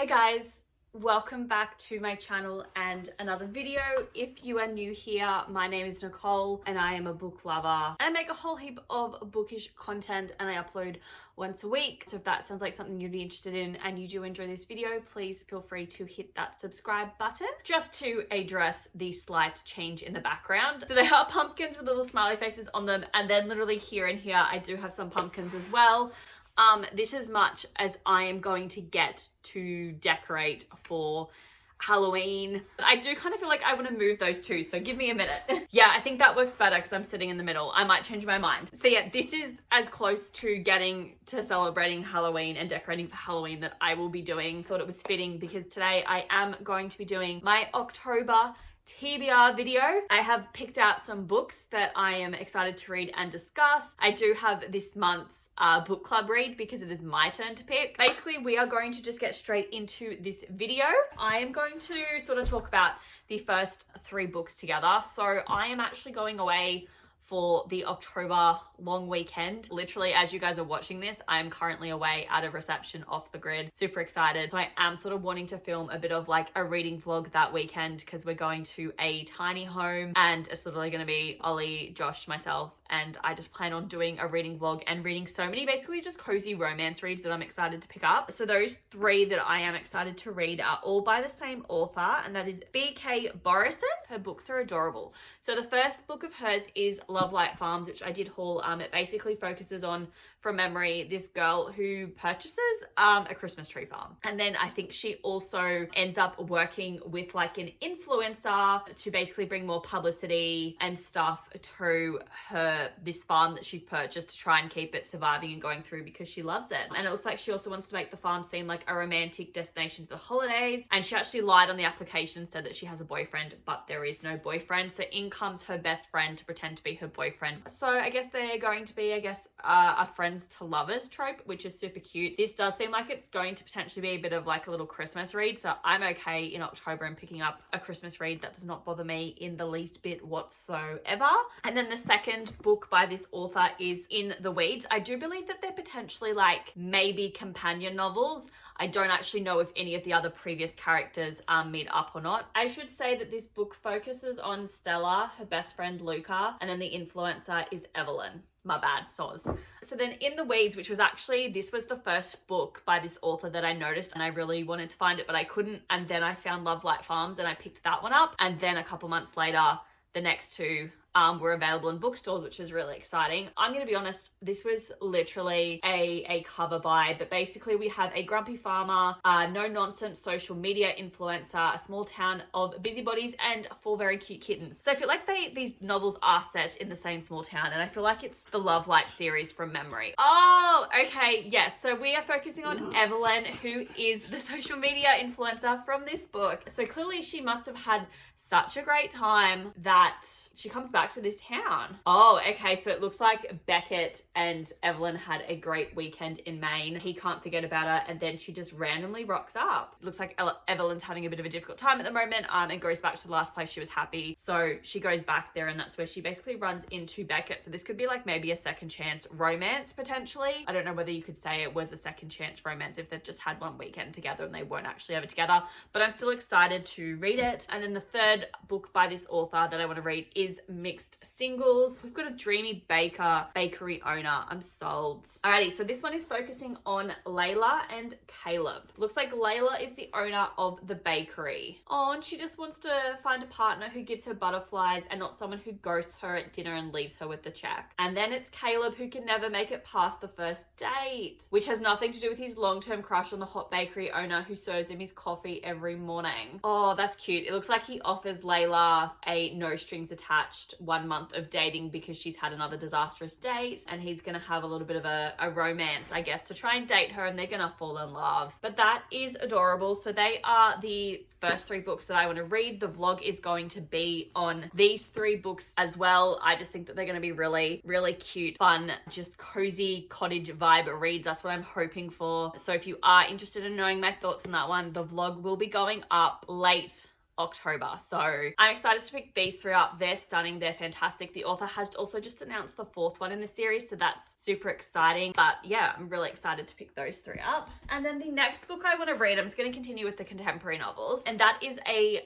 guys, welcome back to my channel and another video. If you are new here, my name is Nicole and I am a book lover. I make a whole heap of bookish content and I upload once a week. So if that sounds like something you'd be interested in and you do enjoy this video, please feel free to hit that subscribe button. Just to address the slight change in the background. So they are pumpkins with little smiley faces on them, and then literally here and here I do have some pumpkins as well. This is as much as I am going to get to decorate for Halloween. But I do kind of feel like I want to move those two, so give me a minute. Yeah, I think that works better because I'm sitting in the middle. I might change my mind. So yeah, this is as close to getting to celebrating Halloween and decorating for Halloween that I will be doing. Thought it was fitting because today I am going to be doing my October TBR video. I have picked out some books that I am excited to read and discuss. I do have this month's book club read because it is my turn to pick. Basically, we are going to just get straight into this video. I am going to sort of talk about the first 3 books together. So I am actually going away for the October long weekend. Literally, as you guys are watching this, I am currently away out of reception off the grid. Super excited. So I am sort of wanting to film a bit of like a reading vlog that weekend because we're going to a tiny home and it's literally going to be Ollie, Josh, myself, and I just plan on doing a reading vlog and reading so many basically just cozy romance reads that I'm excited to pick up. So those 3 that I am excited to read are all by the same author, and that is B.K. Borison. Her books are adorable. So the first book of hers is Love Light Farms, which I did haul. It basically focuses on, from memory, this girl who purchases a Christmas tree farm. And then I think she also ends up working with like an influencer to basically bring more publicity and stuff to this farm that she's purchased to try and keep it surviving and going through because she loves it. And it looks like she also wants to make the farm seem like a romantic destination for the holidays. And she actually lied on the application, said that she has a boyfriend, but there is no boyfriend. So in comes her best friend to pretend to be her boyfriend. So I guess they're going to be, a friends to lovers trope, which is super cute. This does seem like it's going to potentially be a bit of like a little Christmas read. So I'm okay in October and picking up a Christmas read. That does not bother me in the least bit whatsoever. And then the second book by this author is In the Weeds. I do believe that they're potentially like maybe companion novels. I don't actually know if any of the other previous characters meet up or not. I should say that this book focuses on Stella, her best friend Luca, and then the influencer is Evelyn. My bad, soz. So then In the Weeds, which was actually, this was the first book by this author that I noticed and I really wanted to find it, but I couldn't. And then I found Love Light Farms and I picked that one up. And then a couple months later, the next 2 were available in bookstores, which is really exciting. I'm going to be honest, this was literally a cover buy, but basically we have a grumpy farmer, no-nonsense social media influencer, a small town of busybodies, and 4 very cute kittens. So I feel like these novels are set in the same small town, and I feel like it's the Love Light series from memory. Oh, okay, yes. So we are focusing on Evelyn, who is the social media influencer from this book. So clearly she must have had such a great time that she comes back to this town. Oh, okay. So it looks like Beckett and Evelyn had a great weekend in Maine. He can't forget about her, and then she just randomly rocks up. It looks like Evelyn's having a bit of a difficult time at the moment and goes back to the last place she was happy. So she goes back there, and that's where she basically runs into Beckett. So this could be like maybe a second chance romance potentially. I don't know whether you could say it was a second chance romance if they've just had one weekend together and they weren't actually ever together, but I'm still excited to read it. And then the third book by this author that I want to read is Mixed Singles. We've got a dreamy bakery owner. I'm sold. Alrighty, so this one is focusing on Layla and Caleb. Looks like Layla is the owner of the bakery. Oh, and she just wants to find a partner who gives her butterflies and not someone who ghosts her at dinner and leaves her with the check. And then it's Caleb who can never make it past the first date, which has nothing to do with his long-term crush on the hot bakery owner who serves him his coffee every morning. Oh, that's cute. It looks like he offers Layla a no strings attached 1 month of dating because she's had another disastrous date, and he's gonna have a little bit of a romance, I guess, to try and date her, and they're gonna fall in love. But that is adorable. So they are the first 3 books that I want to read. The vlog is going to be on these 3 books as well. I just think that they're going to be really, really cute, fun, just cozy cottage vibe reads. That's what I'm hoping for. So if you are interested in knowing my thoughts on that one, the vlog will be going up late October. So I'm excited to pick these three up. They're stunning, they're fantastic. The author has also just announced the fourth one in the series, so that's super exciting. But yeah, I'm really excited to pick those three up. And then the next book I want to read, I'm just going to continue with the contemporary novels, and that is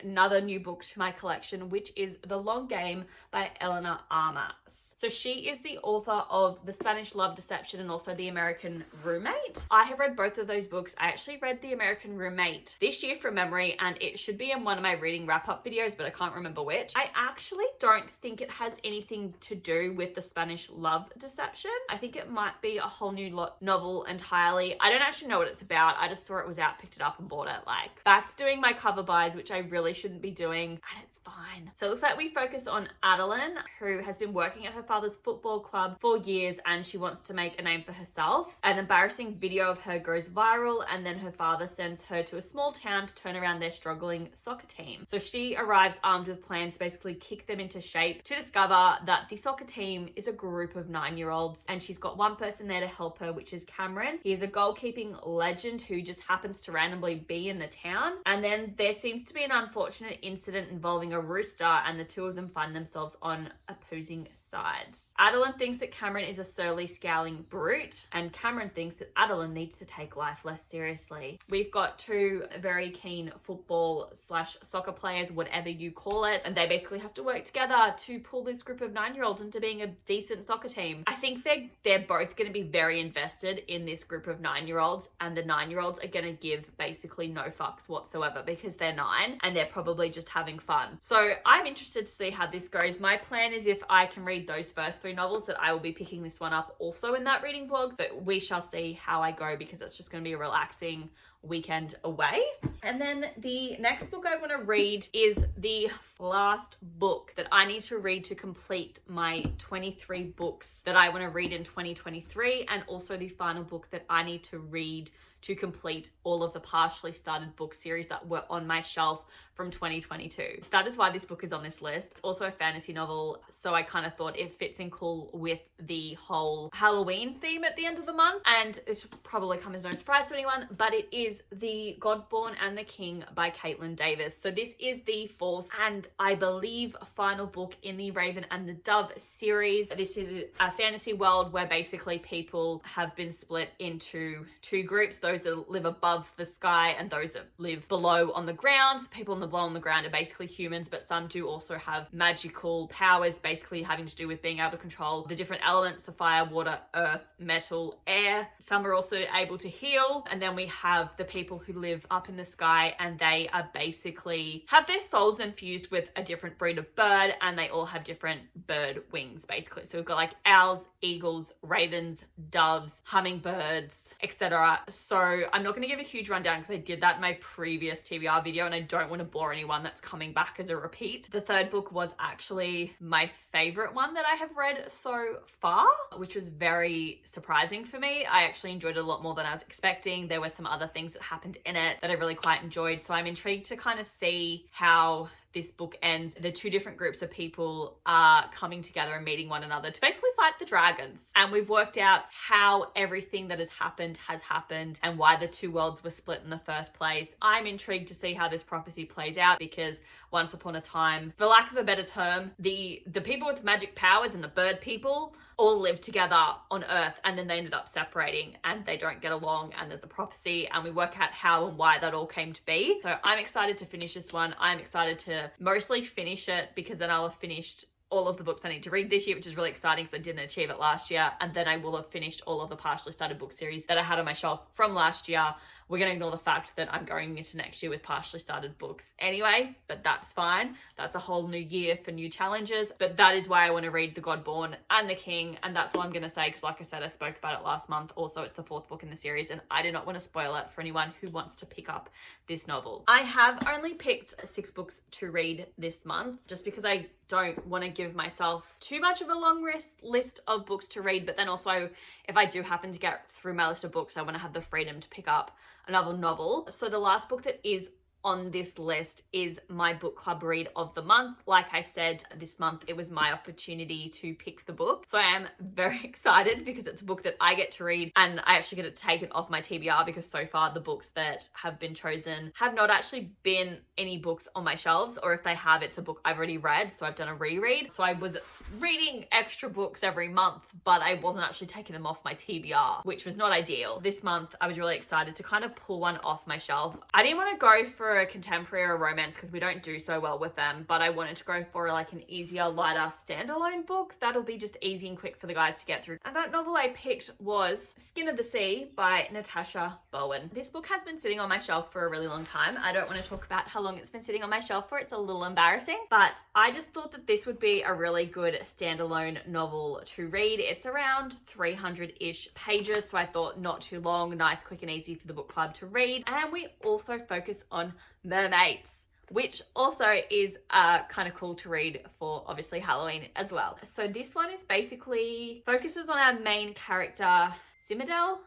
another new book to my collection, which is The Long Game by Eleanor Armas. So she is the author of The Spanish Love Deception and also The American Roommate. I have read both of those books. I actually read The American Roommate this year from memory, and it should be in one of my reading wrap-up videos, but I can't remember which. I actually don't think it has anything to do with The Spanish Love Deception. I think it might be a whole new novel entirely. I don't actually know what it's about. I just saw it was out, picked it up and bought it. Like, back to doing my cover buys, which I really shouldn't be doing, and it's fine. So it looks like we focus on Adeline, who has been working at her father's football club for years, and she wants to make a name for herself. An embarrassing video of her goes viral, and then her father sends her to a small town to turn around their struggling soccer team. So she arrives armed with plans to basically kick them into shape, to discover that the soccer team is a group of 9-year-olds, and she's got one person there to help her, which is Cameron. He is a goalkeeping legend who just happens to randomly be in the town. And then there seems to be an unfortunate incident involving a rooster, and the two of them find themselves on opposing sides. Adeline thinks that Cameron is a surly, scowling brute, and Cameron thinks that Adeline needs to take life less seriously. We've got two very keen football/soccer players, whatever you call it, and they basically have to work together to pull this group of 9-year-olds into being a decent soccer team. I think they're both going to be very invested in this group of 9-year-olds, and the 9-year-olds are going to give basically no fucks whatsoever because they're 9 and they're probably just having fun. So I'm interested to see how this goes. My plan is, if I can read those first 3 novels, that I will be picking this one up also in that reading vlog, but we shall see how I go, because it's just going to be a relaxing weekend away. And then the next book I want to read is the last book that I need to read to complete my 23 books that I want to read in 2023, and also the final book that I need to read to complete all of the partially started book series that were on my shelf from 2022. So that is why this book is on this list. It's also a fantasy novel, so I kind of thought it fits in cool with the whole Halloween theme at the end of the month, and it should probably come as no surprise to anyone, but it is The God-Born and the King by Caitlin Davis. So this is the 4th and I believe final book in the Raven and the Dove series. This is a fantasy world where basically people have been split into 2 groups, those that live above the sky and those that live below on the ground. People below on the ground are basically humans, but some do also have magical powers, basically having to do with being able to control the different elements of fire, water, earth, metal, air. Some are also able to heal. And then we have the people who live up in the sky, and they are basically have their souls infused with a different breed of bird, and they all have different bird wings basically. So we've got like owls, eagles, ravens, doves, hummingbirds, etc. So I'm not going to give a huge rundown because I did that in my previous TBR video, and I don't want to bore anyone that's coming back as a repeat. The 3rd book was actually my favorite one that I have read so far, which was very surprising for me. I actually enjoyed it a lot more than I was expecting. There were some other things that happened in it that I really quite enjoyed. So I'm intrigued to kind of see how this book ends. The 2 different groups of people are coming together and meeting one another to basically fight the dragons. And we've worked out how everything that has happened and why the 2 worlds were split in the first place. I'm intrigued to see how this prophecy plays out, because once upon a time, for lack of a better term, the people with magic powers and the bird people all lived together on Earth, and then they ended up separating and they don't get along, and there's a prophecy, and we work out how and why that all came to be. So I'm excited to finish this one. I'm excited to mostly finish it, because then I'll have finished all of the books I need to read this year, which is really exciting because I didn't achieve it last year. And then I will have finished all of the partially started book series that I had on my shelf from last year. We're going to ignore the fact that I'm going into next year with partially started books anyway, but that's fine. That's a whole new year for new challenges. But that is why I want to read The God-Born and the King. And that's all I'm going to say, because like I said, I spoke about it last month. Also, it's the 4th book in the series, and I do not want to spoil it for anyone who wants to pick up this novel. I have only picked 6 books to read this month, just because I don't want to give myself too much of a long list of books to read. But then also, if I do happen to get through my list of books, I want to have the freedom to pick up another novel. So the last book that is on this list is my book club read of the month. Like I said, this month it was my opportunity to pick the book. So I am very excited because it's a book that I get to read, and I actually get to take it off my TBR because so far the books that have been chosen have not actually been any books on my shelves, or if they have, it's a book I've already read. So I've done a reread. So I was reading extra books every month, but I wasn't actually taking them off my TBR, which was not ideal. This month I was really excited to kind of pull one off my shelf. I didn't want to go for a contemporary or a romance because we don't do so well with them, but I wanted to go for like an easier, lighter standalone book that'll be just easy and quick for the guys to get through. And that novel I picked was Skin of the Sea by Natasha Bowen. This book has been sitting on my shelf for a really long time. I don't want to talk about how long it's been sitting on my shelf for. It's a little embarrassing, but I just thought that this would be a really good standalone novel to read. It's around 300-ish pages, so I thought not too long, nice, quick and easy for the book club to read. And we also focus on mermaids, which also is kind of cool to read for obviously Halloween as well. So this one is basically focuses on our main character, Simdel?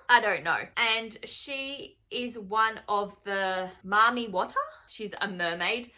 I don't know. And she is one of the Mami Wata. She's a mermaid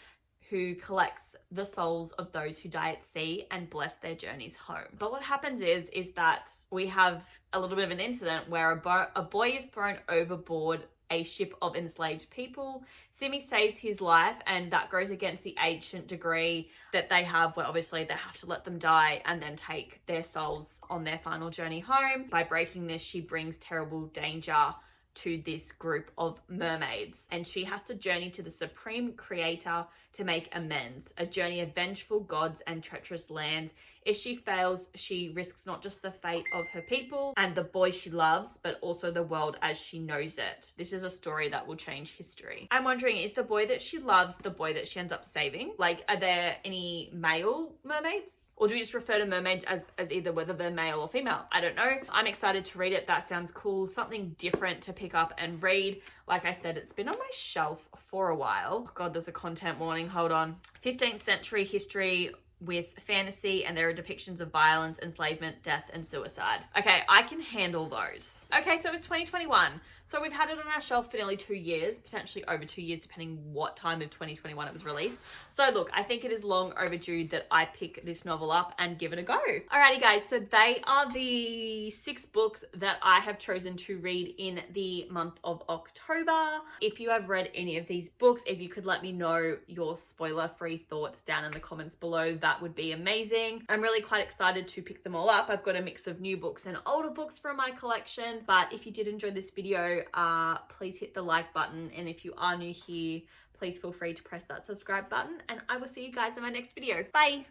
who collects the souls of those who die at sea and bless their journeys home. But what happens is that we have a little bit of an incident where a boy is thrown overboard a ship of enslaved people. Simi saves his life, and that goes against the ancient decree that they have, where obviously they have to let them die and then take their souls on their final journey home. By breaking this, she brings terrible danger to this group of mermaids, and she has to journey to the supreme creator to make amends, a journey of vengeful gods and treacherous lands. If she fails, she risks not just the fate of her people and the boy she loves, but also the world as she knows it. This is a story that will change history. I'm wondering, is the boy that she loves the boy that she ends up saving? Like, are there any male mermaids? Or do we just refer to mermaids as either whether they're male or female? I don't know. I'm excited to read it. That sounds cool. Something different to pick up and read. Like I said, it's been on my shelf for a while. Oh God, there's a content warning. Hold on. 15th century history with fantasy, and there are depictions of violence, enslavement, death, and suicide. Okay, I can handle those. Okay, so it was 2021. So we've had it on our shelf for nearly 2 years, potentially over 2 years, depending what time of 2021 it was released. So look, I think it is long overdue that I pick this novel up and give it a go. Alrighty guys, so they are the 6 books that I have chosen to read in the month of October. If you have read any of these books, if you could let me know your spoiler-free thoughts down in the comments below, that would be amazing. I'm really quite excited to pick them all up. I've got a mix of new books and older books from my collection, but if you did enjoy this video, please hit the like button, and if you are new here, please feel free to press that subscribe button, and I will see you guys in my next video. Bye!